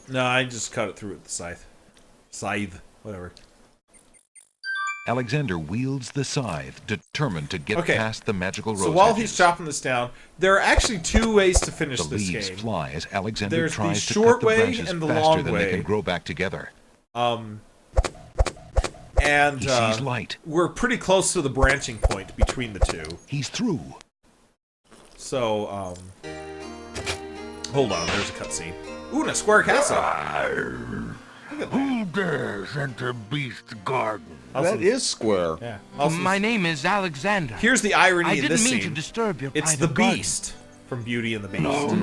No, I just cut it through with the scythe. Scythe, whatever. Alexander wields the scythe, determined to get past the magical rose So while hedges. he's chopping this down, there are actually two ways to finish The this leaves game. fly as Alexander There's the tries to short cut the way branches and the faster long than way. they can grow back together. And He sees light. we're pretty close to the branching point between the two. He's through. So, hold on, there's a cutscene. Ooh, and a square castle. Who dares enter Beast's garden? That is square. Yeah. Also, My name is Alexander. here's the irony I in didn't this mean scene. to disturb your It's private the garden. Beast from Beauty and the Beast.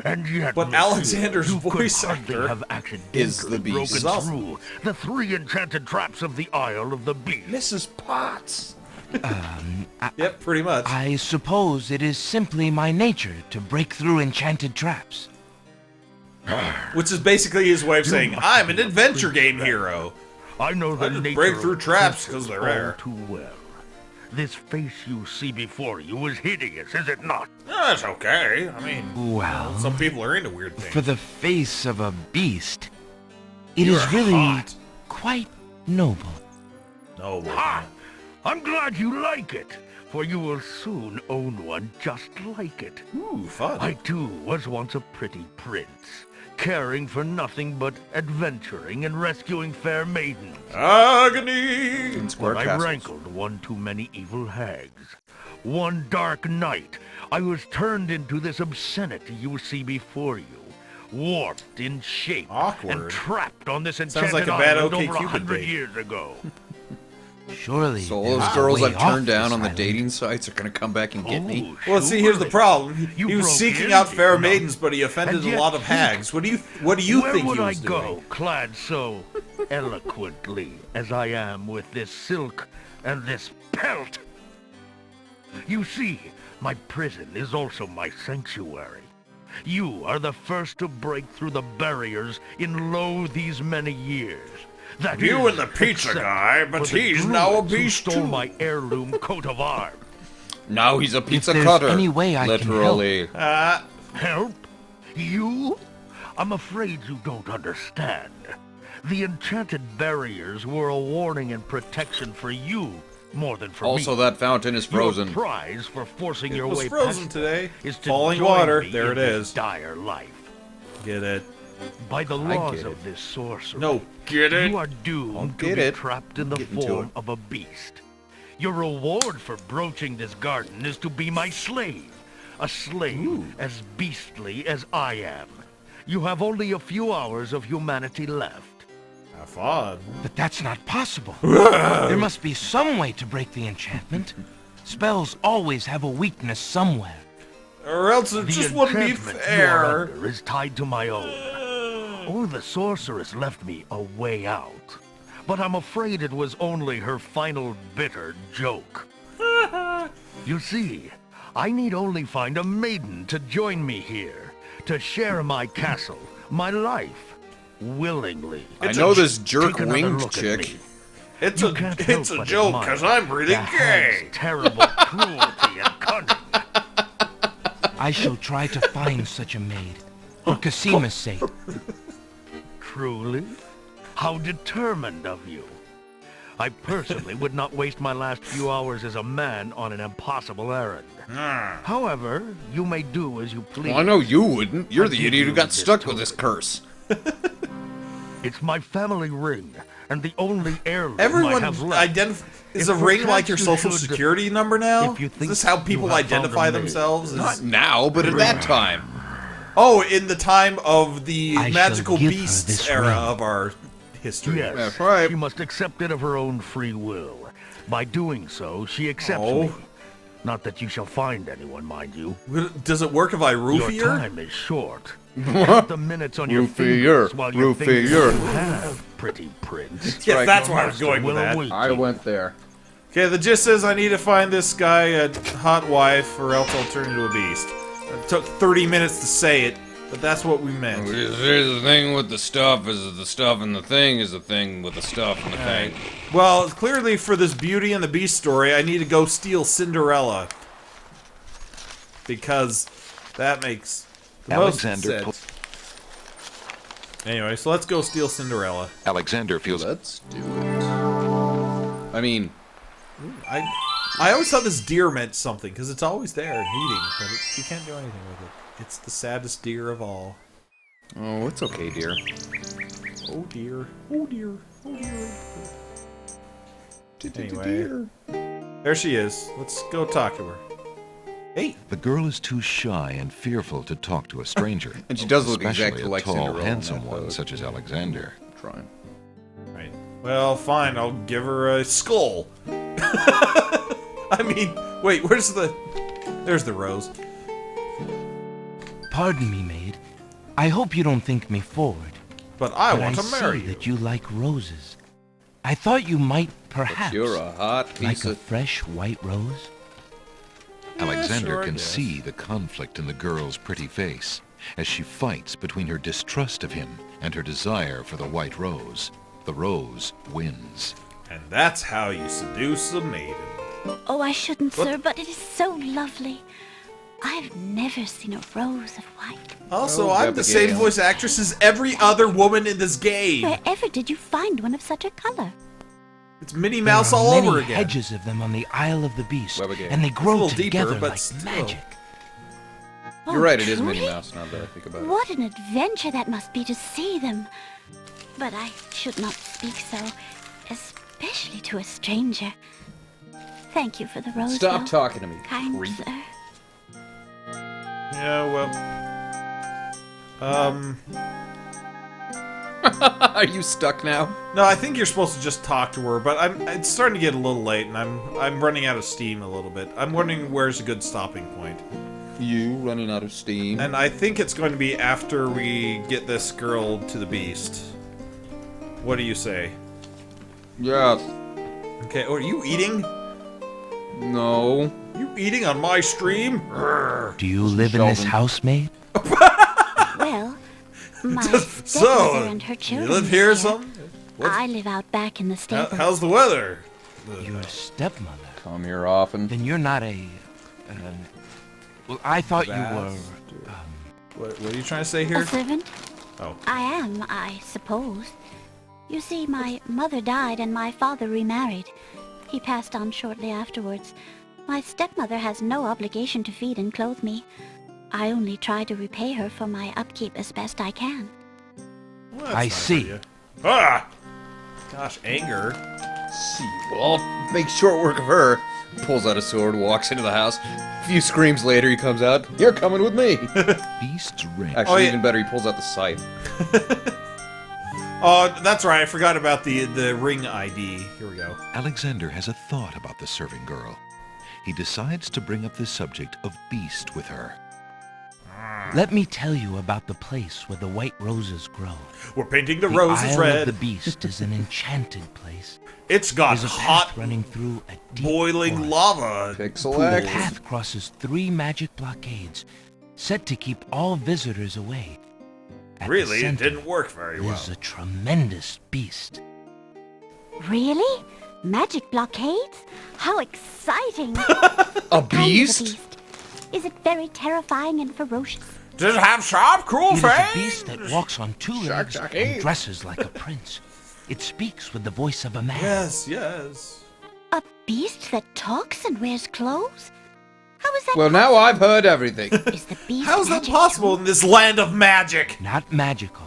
And yet, But monsieur, Alexander's you voice could hardly actor have accidentally is the Beast. broken Is also- through the 3 enchanted traps of the Isle of the Beast. Mrs. Potts. Yep, pretty much. I suppose it is simply my nature to break through enchanted traps. Which is basically his way of saying, must I'm an be a adventure great game man. hero. I know the I just nature break through of traps creatures 'cause they're all rare. too well. This face you see before you is hideous, is it not? That's okay. I mean, Well, some people are into weird things. for the face of a beast, it is You're really hot. quite noble. No, Ha! I'm glad you like it, for you will soon own one just like it. Ooh, fun. I too was once a pretty prince, caring for nothing but adventuring and rescuing fair maidens. Agony! In square But I castles. rankled one too many evil hags. One dark night, I was turned into this obscenity you see before you, warped in shape Awkward. and trapped on this Sounds enchanted like a bad island OK over Cupid 100 date. years ago. Surely, So all there those is a girls way I've off turned down this on the island. dating sites are gonna come back and get me. Well, see, here's the surely. problem. You He was broke seeking in, out fair you know. maidens, but he offended And a yet lot of think, hags. What do you think Where he would I was go, doing? clad so eloquently as I am with this silk and this pelt? You see, my prison is also my sanctuary. You are the first to break through the barriers in lo these many years. That You is, and the pizza except guy, but for the he's now a druids who beast stole too. my heirloom coat of arms. Now he's a pizza there's cutter. any way I can literally. Help? You? I'm afraid you don't understand. The enchanted barriers were a warning and protection for you more than for me. Also, that fountain is frozen. Your prize for forcing your It was way frozen past today. is to Falling join water. me There in it this is. dire life. Get it? By the I laws get of it. this sorcery, No, get it? you are doomed to get be it. trapped in the Get into form it. of a beast. Your reward for broaching this garden is to be my slave. A slave as beastly as I am. You have only a few hours of humanity left. Have fun. But that's not possible. There must be some way to break the enchantment. Spells always have a weakness somewhere. Or else it The just wouldn't be enchantment you are fair. under is tied to my own. Or the sorceress left me a way out. But I'm afraid it was only her final bitter joke. You see, I need only find a maiden to join me here, to share my castle, my life, willingly. I know this jerk Take another winged look at chick. me. It's You can't it's help a but joke admire because I'm really the hag's gay. terrible cruelty and cunning. I shall try to find such a maid. For Casima's sake. Truly? How determined of you. I personally would not waste my last few hours as a man on an impossible errand. However, you may do as you please. Well, I know you wouldn't. You're I the give idiot who you got this stuck with this token. curse. It's my family ring, and the only heirloom I Everyone have left. is If a ring perchance like your you social should- security number now? if you Is think this how you people have found a identify maid. themselves? Not now, but at that time. Oh, in the time of the I shall magical give her beasts this era ring. of our history. Yes, That's right. she must accept it of her own free will. By doing so, she accepts Oh. me. Not that you shall find anyone, mind you. Does it work if I Your roofie her? time is short. Count the minutes on your Roofie fingers her. while you think Roofie you her. have, pretty prince. Yes, right. that's Your where I was master going with will that. await I you. went there. Okay, the gist is I need to find this guy a hot wife, or else I'll turn into a beast. It took 30 minutes to say it, but that's what we meant. Here's the thing with the stuff is the stuff and the thing is the thing with the stuff and the thing. Well, clearly for this Beauty and the Beast story, I need to go steal Cinderella. Because that makes the Alexander most sense. Anyway, so let's go steal Cinderella. Alexander feels Let's do it. I mean, I always thought this deer meant something, because it's always there and eating, but you can't do anything with it. It's the saddest deer of all. oh, it's okay, dear. Oh dear. Oh dear. Oh dear. Anyway, there she is. Let's go talk to her. Hey. the girl is too shy and fearful to talk to a stranger. And she does look especially exactly a like tall, Cinderella in handsome that one photo. such as Alexander. I'm trying. Right. Well, fine. I'll give her a skull. I mean, wait. Where's the? There's the rose. Pardon me, maid. I hope you don't think me forward. But I but want to see marry you. that you like roses. I thought you might perhaps You're a hot like piece a of... fresh white rose. Alexander sure, I can guess. see the conflict in the girl's pretty face as she fights between her distrust of him and her desire for the white rose. The rose wins. And that's how you seduce a maiden. Oh, I shouldn't, What? sir, but it is so lovely. I've never seen a rose of white. Also, Oh, I'm the same Abigail. voice actress as every other woman in this game. Wherever did you find one of such a color? It's Minnie There Mouse are all many over again. hedges of them on the Isle of the Beast, Abigail. and they a grow little deeper, together but like still. magic. Oh, You're right, it is truly? Minnie Mouse now that I think about it. What an adventure that must be to see them. But I should not speak so, especially to a stranger. Thank you for the rose, Stop though. talking to me, Kind creep. sir. Yeah, well. Are you stuck now? No, I think you're supposed to just talk to her, but it's starting to get a little late, and I'm running out of steam a little bit. I'm wondering where's a good stopping point. You running out of steam. And I think it's going to be after we get this girl to the beast. What do you say? Yes. Okay, oh, are you eating? No. You eating on my stream? Do you live in this Sheldon. house, maid? Well, my So, stepmother and her you children live here or live something? What's- I live out back in the stable. How's the weather? Your stepmother? Come here often. Then you're not a... well, I thought you were... What are you trying to say A here? servant? Oh. I am, I suppose. You see, my mother died and my father remarried. He passed on shortly afterwards. My stepmother has no obligation to feed and clothe me. I only try to repay her for my upkeep as best I can. Well, that's I nice of see. you. Ah! Gosh, anger. See, well, I'll make short work of her. Pulls out a sword, walks into the house. A few screams later, he comes out. You're coming with me. Beast's ring. Actually, Oh, yeah. even better, he pulls out the scythe. Oh, that's right. I forgot about the ring ID. Here we go. Alexander has a thought about the serving girl. He decides to bring up the subject of Beast with her. Let me tell you about the place where the white roses grow. We're painting the The roses Isle red. of the Beast is an enchanted place. It's got There's a hot, path running through a deep boiling forest. lava. Pixel The X. path crosses 3 magic blockades, set to keep all visitors away. At the Really, it center, didn't work very well. There's a tremendous beast. Really? Magic blockades? How exciting! A Kind of a beast? Is it very terrifying and ferocious? Does it have sharp, cruel It is a fangs? beast that walks on 2 legs and dresses like a prince. It speaks with the voice of a man. Yes, yes. A beast that talks and wears clothes? How is that Well, now I've heard everything. Is the beast How is that magic possible too? in this land of magic? Not magical.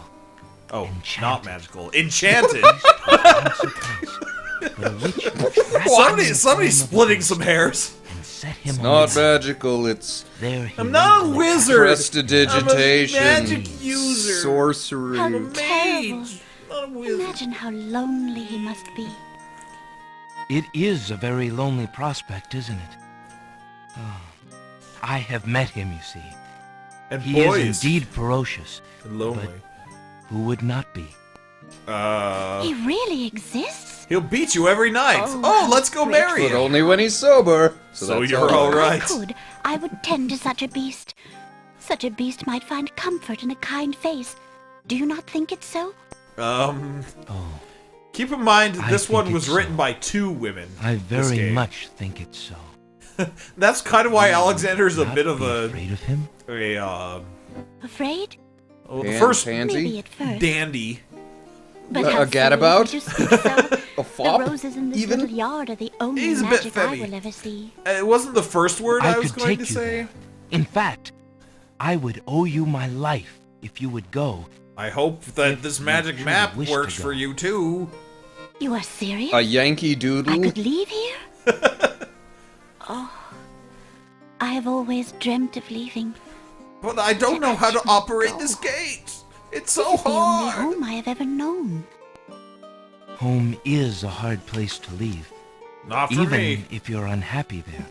Oh, Enchanted. not magical. Enchanted. Once a prince, but a witch Somebody's splitting some hairs. and set him on Not the island. magical, it's There he I'm not a lived wizard. prestidigitation, I'm a magic user. sorcery. How I'm a terrible. mage. Not a wizard. Imagine how lonely he must be. It is a very lonely prospect, isn't it? Oh, I have met him, you see. And He boys. is indeed ferocious. And lonely. Who would not be? He really exists? He'll beat you every night. Oh, Oh, let's go marry But him. only when he's sober. So that's you're all If right. I could, I would tend to such a beast. Such a beast might find comfort in a kind face. Do you not think it so? Oh, Keep in mind, I this think one was it's written so. by 2 women. I this very game. much think it's so. That's kind of why Alexander's a Not bit of be a afraid of him? Afraid? Oh, the first Pansy? Maybe at first. dandy. But A how silly gadabout? would you speak so? A fop? The roses in this Even? little yard are the only He's a bit magic I femmy. will ever see. It wasn't the first word I was could going take to you say. there. In fact, I would owe you my life if you would go. I hope that If this you magic truly map wish to works go. for you too. You are serious? A Yankee I Doodle? could leave here? Oh, I have always dreamt of leaving. But I don't know how to operate this gate. It's so This is the only hard. home I have ever known. Home is a hard place to leave, Not for even me. if you're unhappy there.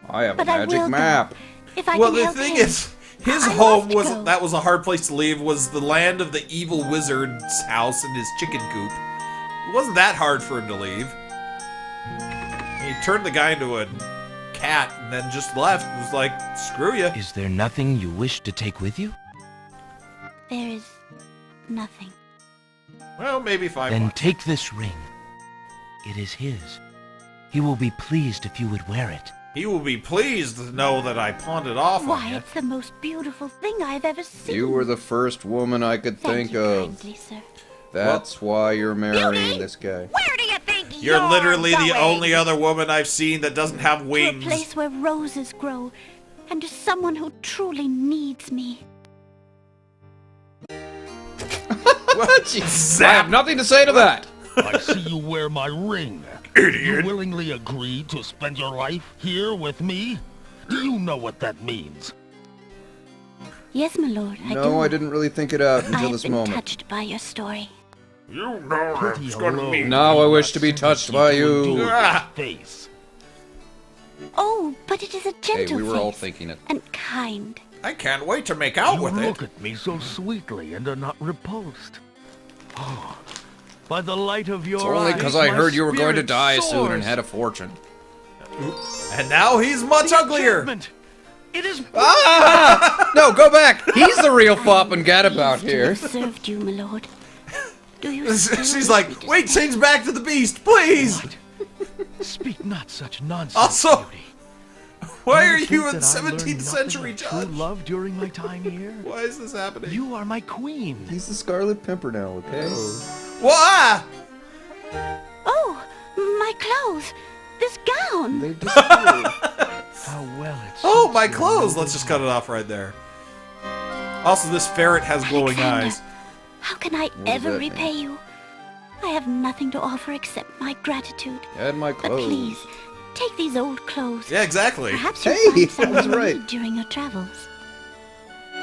I have a But I magic will map. go. If I Well, can the help thing him. is, his I home must was go. that was a hard place to leave. Was the land of the evil wizard's house and his chicken coop. It wasn't that hard for him to leave. He turned the guy into a cat and then just left. It was like, screw you. Is there nothing you wish to take with you? There is nothing. Well, maybe 5 Then bucks. take this ring. It is his. He will be pleased if you would wear it. He will be pleased to know that I pawned it off on Why, you. it's the most beautiful thing I've ever seen. You were the first woman I could Thank think you of. kindly, sir. That's why you're marrying this guy. Where do you think You're literally the going? only other woman I've seen that doesn't have To a wings. place where roses grow, and to someone who truly needs me. What? I have nothing to say to that. I see you wear my ring. You willingly agreed to spend your life here with me? Do you know what that means? Yes, my lord, I do. No, I didn't really think it out I until have this been moment. touched by your story. You know Pretty it's gonna alone. be. Now I wish to be touched by you. Ah. Face. Oh, but it is a Hey, gentle we were all face, thinking it. and kind. I can't wait to make out You with it. look at me so sweetly and are not repulsed. Oh, by the light of your It's only eyes, because I my heard you were going to spirit die soon and soars. had a fortune. And now he's much uglier. Enchantment. It is Ah! No, go back. He's the real fop and gadabout Pleased to here. have served you, my lord. Do you still She's wish like, me to wait, stay? change back to the beast, please. Speak not such nonsense, Also, beauty. why Do are think you in that I learned 17th nothing century, of true Judge? love during my time here? Why is this happening? You are my queen. He's the Scarlet Pimpernel, okay? Why? Oh, my clothes! This gown! They disappeared. How well it Oh, suits my your clothes. noble Let's just cut it heart. off right there. Also, this ferret has glowing Alexander, eyes. How can I does ever that repay you? I have nothing to offer except my gratitude. And my But clothes. please, take these old clothes. Yeah, exactly. Perhaps you'll Hey, find someone that's you right. need during your travels.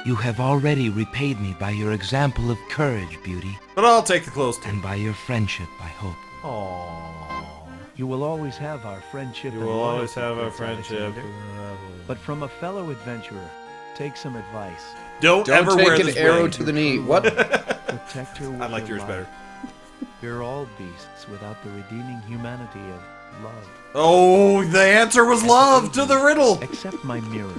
You have already repaid me by your example of courage, Beauty, But I'll take the clothes too. and by your friendship, I hope. Aww. You will always have our friendship. You and will always loyalty, have our Prince friendship. Alexander. But from a fellow adventurer, take some advice. Don't ever Don't wear take this an arrow ring. to the knee. What? Protect her with I like your yours life. better. We're all beasts without the redeeming humanity of love. Oh, the answer was love to the riddle. Except my mirror.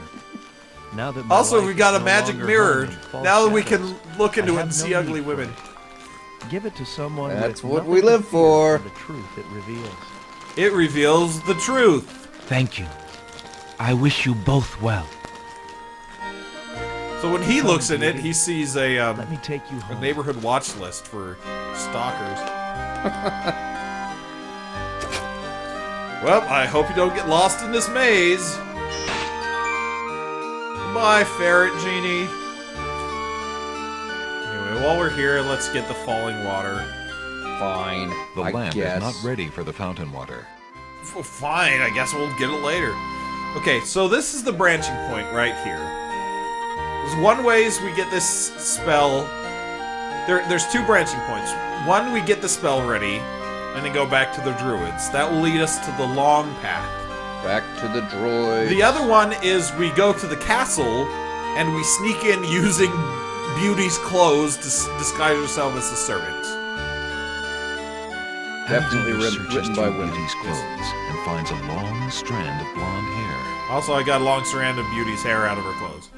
Now that my Also, life we got is a no magic longer mirror. hung in false Now that we shadows, can look into I it have and no see need ugly for women. it. Give it to someone That's with what nothing we to live fear for. from the truth it reveals. It reveals the truth. Thank you. I wish you both well. So when he looks in it, he sees a Let me take you a home. neighborhood watch list for stalkers. Well, I hope you don't get lost in this maze. Bye, ferret genie. Anyway, while we're here, let's get the falling water. Fine. The I lamp guess. is not ready for the fountain water. Fine, I guess we'll get it later. Okay, so this is the branching point right here. There's one ways we get this spell. There's two branching points. One, we get the spell ready, and then go back to the druids. That will lead us to the long path. Back to the droid. The other one is we go to the castle, and we sneak in using Beauty's clothes to disguise ourselves as a servant. Definitely Doodler written searches by through women. Beauty's clothes and finds a long strand of blonde hair. Also, I got a long strand of Beauty's hair out of her clothes,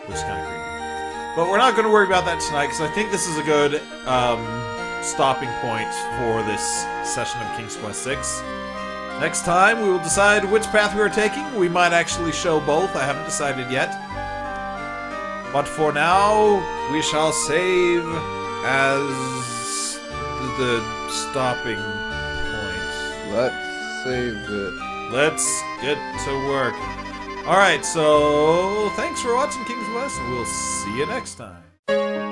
which is kind of creepy. But we're not going to worry about that tonight, because I think this is a good stopping point for this session of King's Quest VI. Next time, we will decide which path we are taking. We might actually show both. I haven't decided yet. But for now, we shall save as the stopping point. Let's save it. Let's get to work. Alright, so thanks for watching King's West, and we'll see you next time.